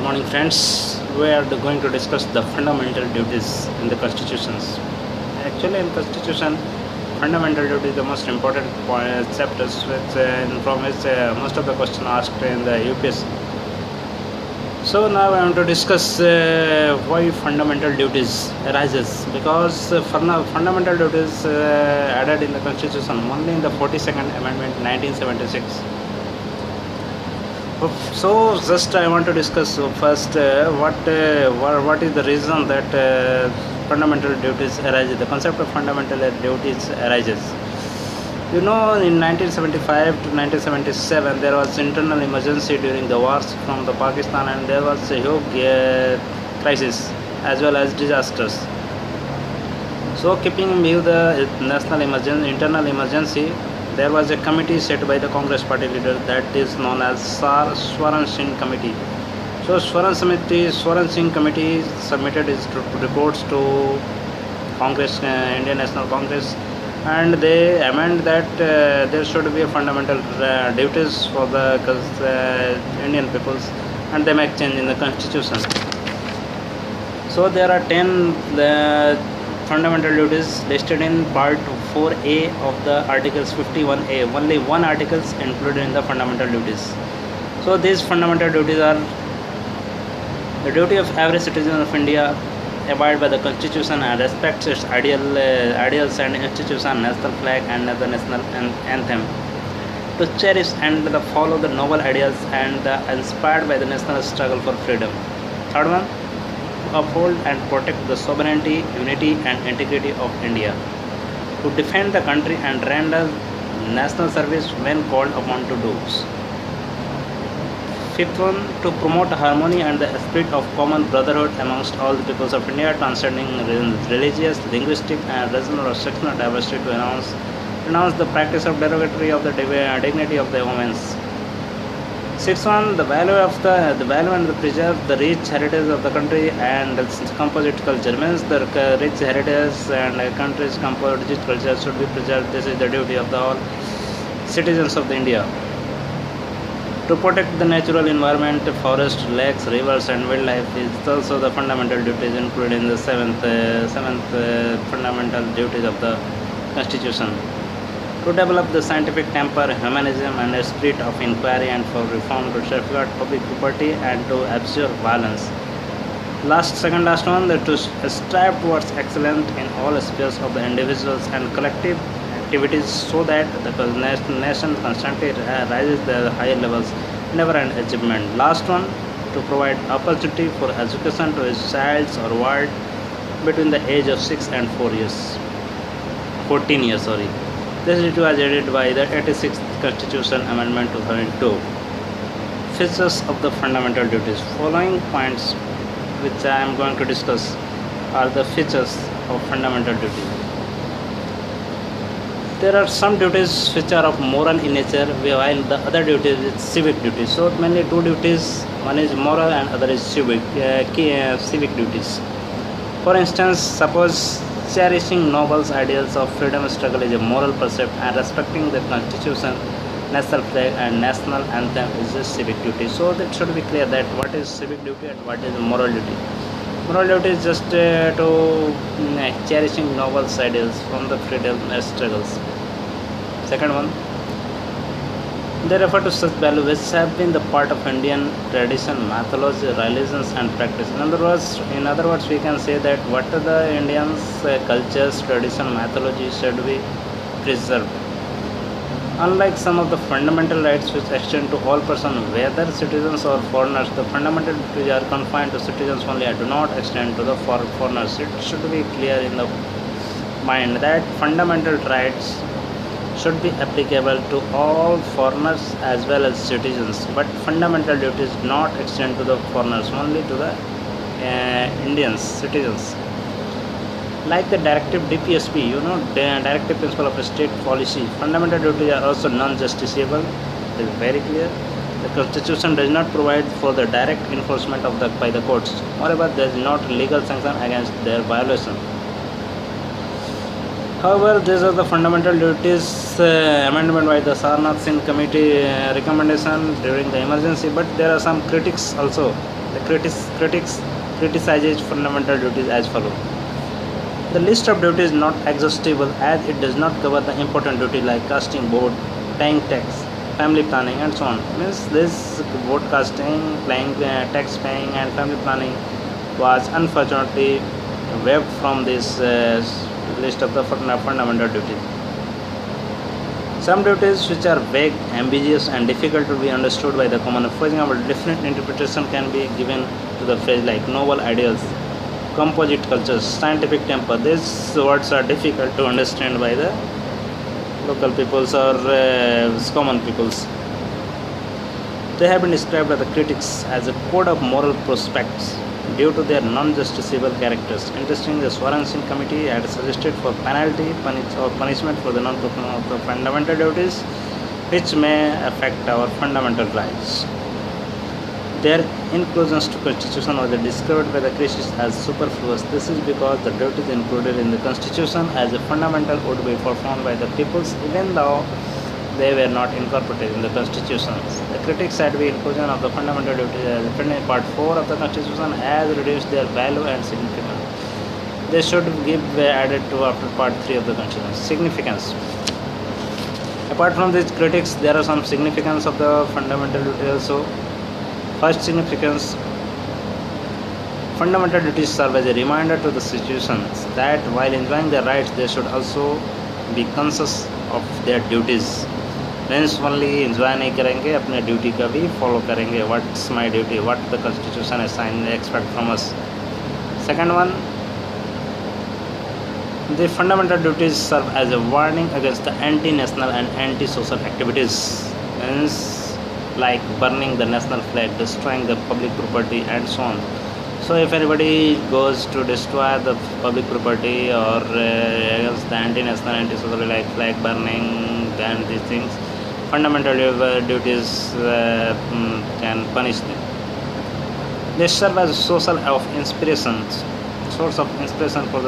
Morning, friends. We are going to discuss the fundamental duties in the constitutions. Actually, in constitution, fundamental duty is the most important chapters, from which most of the question asked in the UPSC. So now I want to discuss why fundamental duties arises, because fundamental duties added in the constitution only in the 42nd Amendment 1976. So just I want to discuss first what is the reason that fundamental duties arise. The concept of fundamental duties arises. You know, in 1975 to 1977 there was internal emergency during the wars from the Pakistan, and there was a huge crisis as well as disasters. So keeping in view the internal emergency, there was a committee set by the Congress party leader that is known as Swaran Singh Committee. So Swaran Singh Committee submitted its reports to Congress, Indian National Congress, and they amend that there should be a fundamental duties for the Indian peoples, and they make change in the constitution. So there are 10 fundamental duties listed in part 4A of the articles 51A. Only one article is included in the fundamental duties. So these fundamental duties are: the duty of every citizen of India abide by the constitution and respects its ideals and institution, national flag and the national anthem, to cherish and follow the noble ideals and inspired by the national struggle for freedom. Third one, uphold and protect the sovereignty, unity and integrity of India, to defend the country and render national service when called upon to do. Fifth one, to promote harmony and the spirit of common brotherhood amongst all the peoples of India, transcending religious, linguistic and regional or sectional diversity, to renounce the practice of derogatory of the dignity of the women. Sixth one, the value and the preserve the rich heritage of the country and its composite culture. Means the rich heritage and country's composite culture should be preserved. This is the duty of the all citizens of the India. To protect the natural environment, forest, lakes, rivers and wildlife is also the fundamental duties included in the seventh fundamental duties of the Constitution. To develop the scientific temper, humanism and a spirit of inquiry, and for reform to safeguard public property and to abjure violence. Last one, that to strive towards excellence in all spheres of the individuals and collective activities, so that the nation constantly rises the higher levels, never an achievement. Last one, to provide opportunity for education to a child or ward between the age of 6 and 14 years. This duty was added by the 86th Constitution Amendment 2002. Features of the fundamental duties. Following points which I am going to discuss are the features of fundamental duty. There are some duties which are of moral in nature, while the other duties is civic duties. So mainly two duties, one is moral and other is civic duties. For instance, suppose cherishing noble ideals of freedom struggle is a moral precept, and respecting the constitution, national flag and national anthem is a civic duty. So that should be clear that what is civic duty and what is moral duty. Moral duty is just to cherishing noble ideals from the freedom struggles. Second one, they refer to such values which have been the part of Indian tradition, mythology, religions and practice. In other words, we can say that what are the Indians' cultures, tradition, mythology should be preserved. Unlike some of the fundamental rights which extend to all persons, whether citizens or foreigners, the fundamental duties are confined to citizens only and do not extend to the foreigners. It should be clear in the mind that fundamental rights should be applicable to all foreigners as well as citizens, but fundamental duties do not extend to the foreigners, only to the Indians, citizens. Like the directive DPSP, the directive principle of state policy, fundamental duties are also non-justiciable. It is very clear. The Constitution does not provide for the direct enforcement by the courts. Moreover, there is not legal sanction against their violation. However, these are the fundamental duties amendment by the Sarnath Singh Committee recommendation during the emergency, but there are some critics also. The critics criticizes fundamental duties as follows. The list of duties is not exhaustible as it does not cover the important duties like casting vote, paying tax, family planning, and so on. Means this vote casting, paying tax paying, and family planning was unfortunately waived from this list of the fundamental duties. Some duties which are vague, ambiguous, and difficult to be understood by the common. For example, different interpretation can be given to the phrase like noble ideals, composite cultures, scientific temper. These words are difficult to understand by the local peoples or common peoples. They have been described by the critics as a code of moral prospects due to their non-justiciable characters. Interestingly, the Swaran Singh Committee had suggested for penalty or punishment for the non-performance of the fundamental duties which may affect our fundamental rights. Their inclusions to Constitution was discovered by the critics as superfluous. This is because the duties included in the Constitution as a fundamental would be performed by the peoples even though they were not incorporated in the Constitution. The critics said the inclusion of the fundamental duties as written in Part 4 of the Constitution has reduced their value and significance. They should give added to after Part 3 of the Constitution. Significance. Apart from these critics, there are some significance of the fundamental duties also. First significance, fundamental duties serve as a reminder to the citizens that while enjoying their rights, they should also be conscious of their duties. Means only enjoy नहीं करेंगे, अपने duty का भी follow करेंगे. What's my duty, what the constitution assign expect from us. Second one, the fundamental duties serve as a warning against the anti-national and anti-social activities, means like burning the national flag, destroying the public property, and so on. So if anybody goes to destroy the public property or against the anti-national, anti-social like flag burning and these things, fundamental duties can punish them. They serve as a source of inspiration for the